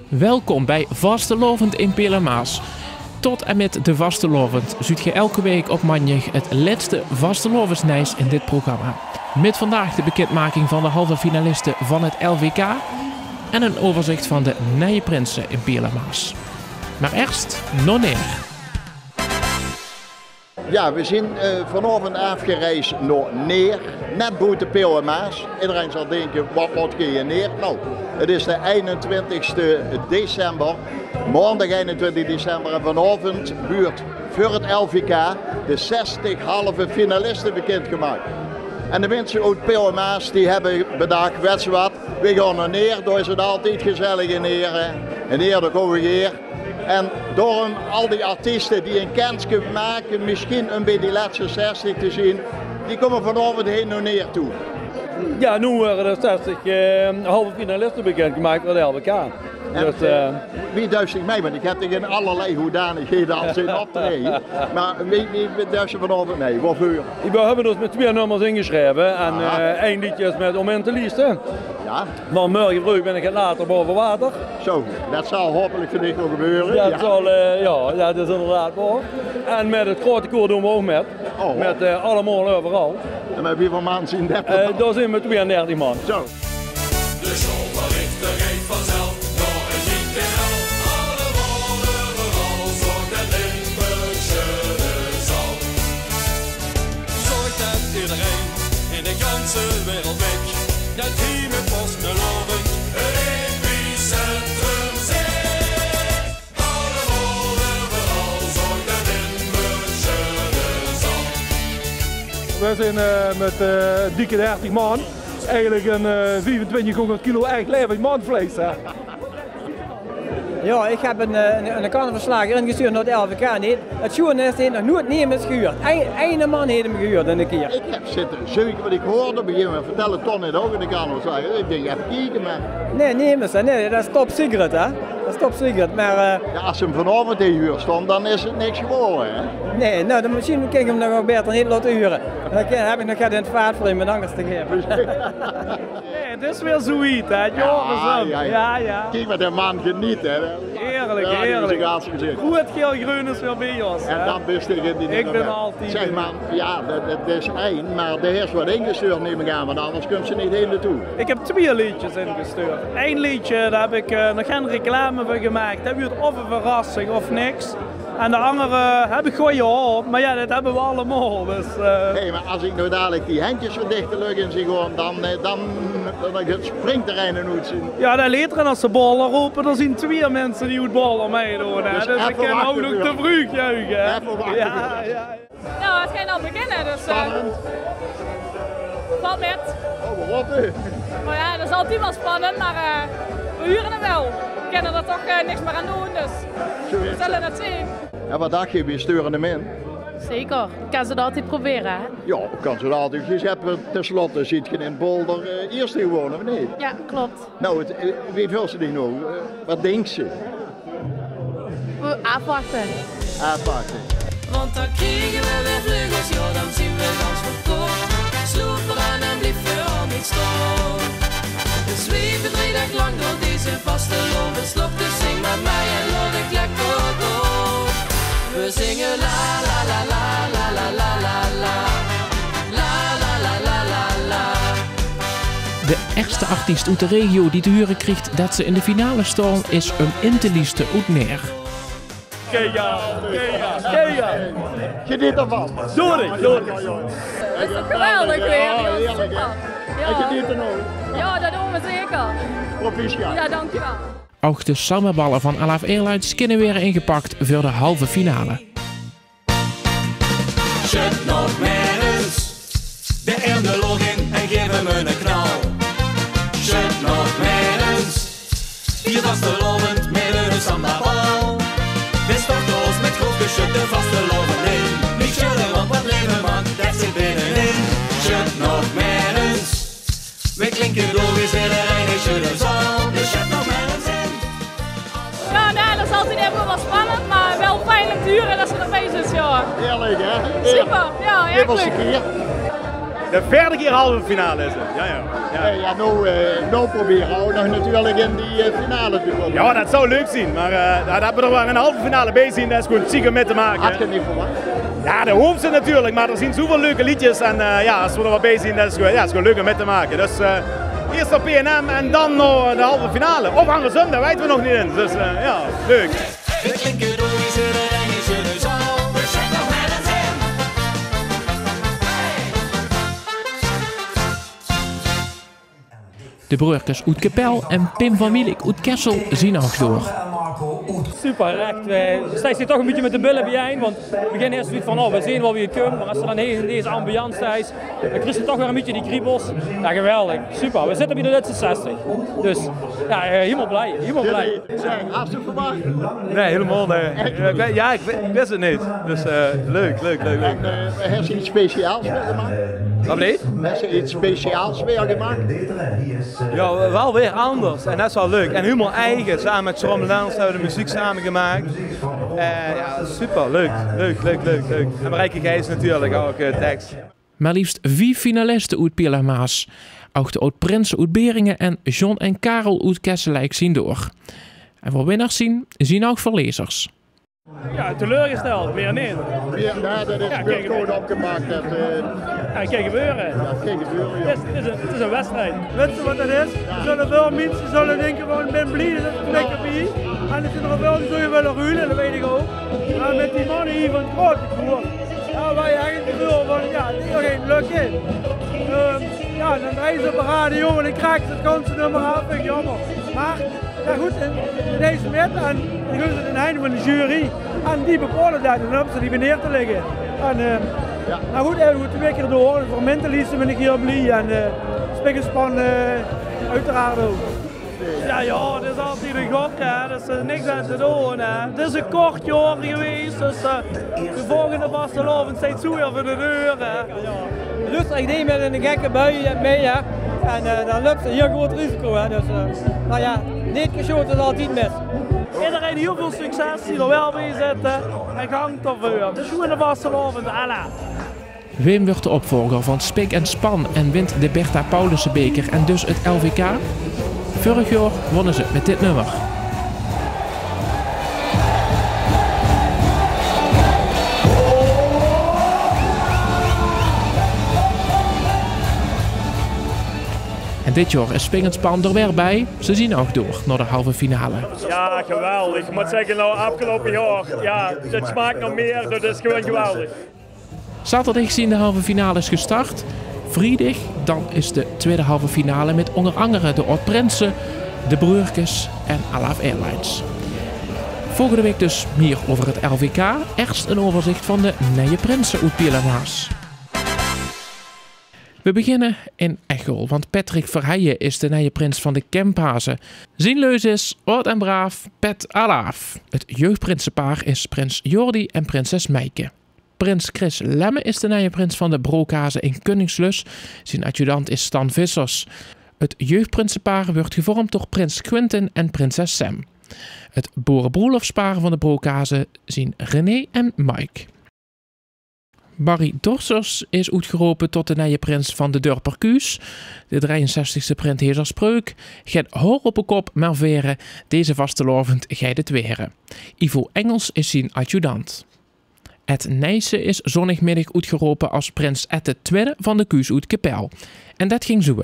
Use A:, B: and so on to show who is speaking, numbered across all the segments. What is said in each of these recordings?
A: Welkom bij Vastelovend in Pelemaas. Tot en met de Vastelovend ziet je elke week op Manjeg het laatste Vastelovensnijs in dit programma. Met vandaag de bekendmaking van de halve finalisten van het LVK en een overzicht van de nieuwe prinsen in Pelemaas. Maar eerst nog neer.
B: Ja, we zijn vanavond afgereisd naar Neer, net buiten Pelemaas. Iedereen zal denken, wat moet je Neer? Nou, het is de 21 december, maandag 21 december en vanavond buurt voor het LVK de 60 halve finalisten bekendgemaakt. En de mensen uit Pelemaas die hebben bedacht, weet je wat, we gaan naar Neer, daar is het altijd gezellig in Neer. En Neer, daar komen we hier. En door al die artiesten die een kansje maken, misschien een bij die laatste 60 te zien, die komen vanavond heen naar Neer toe.
C: Ja, nu worden er 60 halve finalisten bekendgemaakt voor de LVK. Dus,
B: wie duist zich mee? Want ik heb tegen allerlei hoedanigheden al zijn optreden. Maar wie duist je vanavond mee? Waarvoor?
C: We hebben dus met 2 nummers ingeschreven en 1 liedje is met Om in te liesten.
B: Ja.
C: Maar morgen vroeg ben ik het later boven water.
B: Zo, dat zal hopelijk vandaag wel gebeuren.
C: Dat zal, dat is inderdaad waar. En met het grote koor doen we ook met.
B: Oh.
C: Met allemaal overal.
B: En met wie voor maanden zien dat?
C: Daar zijn we 32 man.
B: Zo.
D: De zomerlichter geeft vanzelf door een ziektevel. Allemaal overal zorgt het Limburgse de zal. Zorgt het iedereen in de ganse wereld weg. Dat hier met Vastelovend het epicentrum zit. Allemaal overal zorgt het Limburgse de zal.
C: We zijn met dikke 30 man. Eigenlijk een 2500 kilo echt levend manvlees. Hè?
E: Ja, ik heb een carnavalslager ingestuurd naar het LVK niet. Het journalist heeft nog nooit niemand gehuurd. Eén man heeft hem gehuurd in een keer.
B: Ik heb zitten zoeken wat ik hoorde, begin me vertellen Ton in de ogen, ik kan wel zeggen. Ik denk even kijken, maar...
E: Nee, niemand. Nee, dat is top secret, hè. Dat is top secret, maar...
B: Ja, als ze hem vanavond in huur stond, dan is het niks geworden, hè?
E: Nee, nou, de machine kan ik hem nog beter niet laten huren. Dan heb ik nog in het vaart voor hem met angst te geven.
F: Nee, het is weer zoiets, hè. Ja.
B: Kijk wat de man geniet, hè.
F: Heerlijk,
B: Ja,
F: heerlijk.
B: gezien.
F: Goed geel-groen is weer bij ons.
B: En dan best tegen die
F: Ik ben altijd...
B: Zeg man, ja, dat is één, maar de is wat ingestuurd neem ik aan, want anders komt ze niet heen naartoe.
F: Ik heb 2 liedjes ingestuurd. Eén liedje, daar heb ik nog geen reclame voor gemaakt. Dat wordt of een verrassing of niks. En de andere heb ik gewoon op, maar ja, dat hebben we allemaal. Dus,
B: Nee, maar als ik nou dadelijk die handjes van dicht de lucht in zie gewoon, dan het springterrein uit zien.
F: ja, dat later als ze ballen roepen, er zijn 2 mensen die het ballen meedoen. Hè? Dus ik kan ook nog te vroeg juichen.
B: Even wachten.
F: Ja.
G: Nou, het gaat al beginnen, dus
B: Spannend.
G: valt met.
B: Oh, wat u?
G: Maar ja, dat is altijd wel spannend, maar we huren hem wel. We kunnen er toch niks meer aan doen, dus we zullen het zien.
B: En wat dacht je, we sturen hem in?
G: Zeker, ik kan ze dat altijd proberen, hè?
B: Ja, kan ze altijd. Je hebt tenslotte ziet je in Boulder eerst hier wonen, of niet?
G: Ja, klopt.
B: Nou, wie wil ze die nou? Wat denkt ze?
G: We afwachten.
B: Aanpakken.
D: Want dan kriegen we weer vleugels, ja dan zien we ons verkocht. Sloeperen en blieven al niet stom. We zweven 3 dagen lang door deze vastelovenslucht. Dus zing met mij en laat ik lekker door. We zingen la la la la la la la la la. La la la la la la.
A: De eerste artiest uit de regio die te horen krijgt dat ze in de finale staan is een intelieste uit Neer.
C: Kega.
B: Geniet ervan.
C: Doe het.
G: Het is toch geweldig weer?
B: Ja,
G: joh,
B: heerlijk, hè?
G: super.
B: En geniet er nou.
G: Ja, dat doen we zeker.
B: Proficiat.
G: Ja, dankjewel.
A: Ook de samenballen van Alaf Airlines kunnen weer ingepakt voor de halve finale.
D: Zet nog meer eens de ene log in en geef hem een knal. Zet nog meer eens, hier vastelovend met een sambabal. We storten ons met grof geschudde vastelovend in. Niet schudden, want wat leven man, dat zit binnenin. Zet nog meer eens, we klinken logisch in de reine schudden zal. Dus zet nog meer eens in.
G: Ja, nou, dat is altijd even wel spannend, maar wel fijn om te huren dat ze erbij zit, joh.
B: Heerlijk, hè?
G: Super, ja,
B: Dit was een
G: eigenlijk.
B: keer.
H: De vierde keer halve finale is het.
B: Ja, nou proberen we nog natuurlijk in die finale te komen.
H: Ja, dat zou leuk zijn, maar dat hebben we er wel een halve finale bij zien, dat is gewoon ziek om mee te maken.
B: Had je niet verwacht?
H: Ja, de hoofdste natuurlijk, maar er zijn zoveel leuke liedjes en als we er wat bij zien, dat is gewoon leuk om mee te maken. Dus eerst op PNM en dan nog de halve finale. Of andersom, dat weten we nog niet in. Dus ja, leuk.
D: We klinken door die Rijnse zaal. We zijn nog met het in.
A: De broertjes uit Kapel en Pim van Mielik uit Kessel zien ook door.
E: Super, echt. We staan toch een beetje met de billen bijeen, want we beginnen eerst zoiets van, oh, we zien wel wie het komt, maar als er dan in deze ambiance is, dan krijg je toch weer een beetje die kriebels. Ja, geweldig, super. We zitten bij de laatste 60. Dus ja, helemaal blij, helemaal blij.
B: Had je verwacht?
H: Nee, helemaal nee. Ja, ik wist het niet. Dus leuk.
B: En heb je iets speciaals weer gemaakt?
H: Wat niet?
B: Heb je iets speciaals weer gemaakt?
H: Ja, wel weer anders en dat is wel leuk. En helemaal eigen, samen met Jerome Lans hebben we de muziek samen gemaakt. Ja, super, leuk. En Marijke Gijs natuurlijk ook tekst.
A: Maar liefst 4 finalisten uit Piela Maas. Ook de oud-prinsen uit Beringen en John en Karel uit Kesselijk zien door. En voor winnaars zien ook verliezers.
F: Ja, teleurgesteld, meer niet.
B: Ja, dat is weer gewoon opgemaakt.
F: Ja, kan gebeuren.
B: Ja, kan gebeuren, ja.
F: Het is een wedstrijd. Weet je wat dat is? Er zullen veel mensen zullen denken van ik ben blij dat het lekker bij. En er zijn er wel die zullen willen ruilen, dat weet ik ook. Maar met die mannen hier van het grote koer, ja, wij eigenlijk de deur van ja, die er geen luk in. Ja, dan draaien ze op de radio en ik krijg het ganse nummer af, vind ik jammer. Maar ja goed, in deze wet en dan gaan ze ten einde van de jury en die bepalen dat en dan hebben ze die weer neer te leggen. En nou goed, we moeten 2 keer door, voor mentalisten ben ik hier blij en Spikkenspan uiteraard ook. Ja, het is altijd een gok, hè. Er is niks aan te doen. Hè. Het is een kort jaar geweest, dus de volgende vastelovend staat zo weer voor de deur. Hè.
E: Dus ik neem met een gekke bui mee, hè. En dan loopt het heel groot risico, hè. Dus nou ja, niet geschoten is altijd mis.
F: Iedereen heel veel succes die er wel mee zitten en gang ervoor. Dus hoe in de vastelovend, alla.
A: Wim wordt de opvolger van Spik en Span en wint de Bertha Paulussenbeker en dus het LVK. Vorig jaar wonnen ze met dit nummer. En dit jaar is Spik en Span er weer bij. Ze zien ook door naar de halve finale.
I: Ja, geweldig. Ik moet zeggen, nou afgelopen jaar, ja, het smaakt nog meer, dat is gewoon geweldig.
A: Zaterdag zien de halve finales gestart. Vrijdag dan is de tweede halve finale met onder andere de oud-prinsen, de broertjes en Alaf Airlines. Volgende week dus meer over het LVK. Eerst een overzicht van de nieuwe prinsen uit Piela Maas. We beginnen in Echel, want Patrick Verheijen is de nieuwe prins van de Kemphazen. Zijn leus is oud en braaf, Pet Alaf. Het jeugdprinsenpaar is prins Jordi en prinses Meike. Prins Chris Lemme is de nieuwe prins van de Brookhazen in Kunningslus. Zijn adjudant is Stan Vissers. Het jeugdprinsenpaar wordt gevormd door prins Quentin en prinses Sam. Het boerenbroelofspaar van de Brookhazen zijn René en Mike. Barry Dorsers is uitgeroepen tot de nieuwe prins van de Durperkuus. De 63e prins Hezer Spreuk. Geen hoor op een kop, maar veren. Deze vastelovend gij het weren. Ivo Engels is zijn adjudant. Ed Nijssen is zondagmiddag uitgeroepen als prins Ed de tweede van de Kuus uit Kapel. En dat ging zo.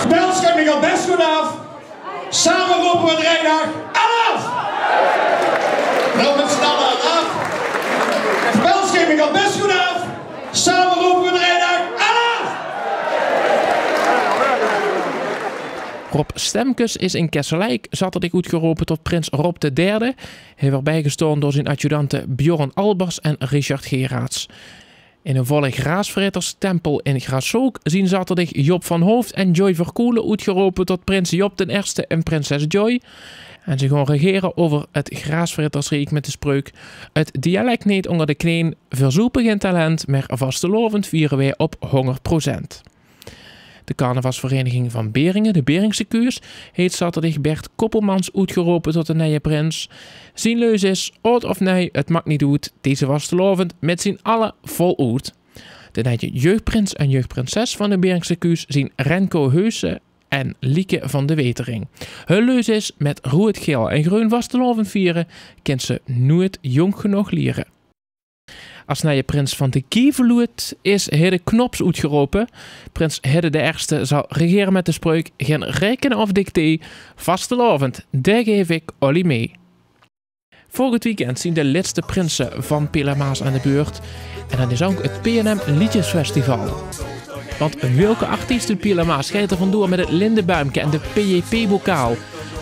J: Belschemming al best goed af. Samen roepen we het rijdag af! Nou met z'n allen af. Belschemming al best goed af. Samen roepen we het rijdag af!
A: Rob Stemkes is in Kesselijk zaterdag uitgeroepen tot prins Rob III. Hij werd bijgestaan door zijn adjudanten Bjorn Albers en Richard Geraerts. In een volle Graasverritterstempel in Graashoek zien zaterdag Job van Hoofd en Joy Verkoelen uitgeroepen tot prins Job I en prinses Joy. En ze gaan regeren over het Graasverrittersrijk met de spreuk: het dialect niet onder de kneen, verzoepen geen talent, maar vastelovend vieren wij op 100%. De carnavalsvereniging van Beringen, de Beringse Kuurs, heeft zaterdag Bert Koppelmans uitgeroepen tot de nieuwe prins. Zijn leus is, oud of nee, het maakt niet uit, deze vastelovend met zijn allen vol uit. De nieuwe jeugdprins en jeugdprinses van de Beringse Kuurs zijn Renko Heuse en Lieke van de Wetering. Hun leus is, met rood, geel en groen vastelovend vieren, kent ze nooit jong genoeg leren. Als nieuwe prins van de Kieverloed is Hidde Knops uitgeroepen. Prins Hidde de Eerste zal regeren met de spreuk: geen rekenen of dicté, vastelovend, daar geef ik Olly mee. Volgend weekend zien de laatste prinsen van Pelamaas aan de beurt. En dan is ook het PNM Liedjesfestival. Want welke artiesten Pelamaas gaat er vandoor met het Lindenbuimke en de PJP-bokaal?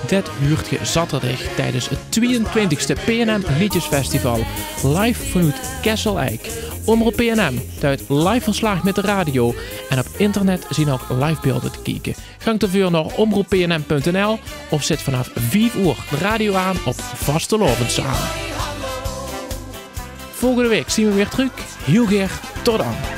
A: Dat huurt je zaterdag tijdens het 22e PNM Liedjesfestival. Live vanuit Kessel Eik. Omroep PNM duidt live verslag met de radio. En op internet zien ook live beelden te kijken. Gang ervoor naar omroeppnm.nl of zet vanaf 5 uur de radio aan op Vastelovend samen. Volgende week zien we weer terug. Heel graag tot dan.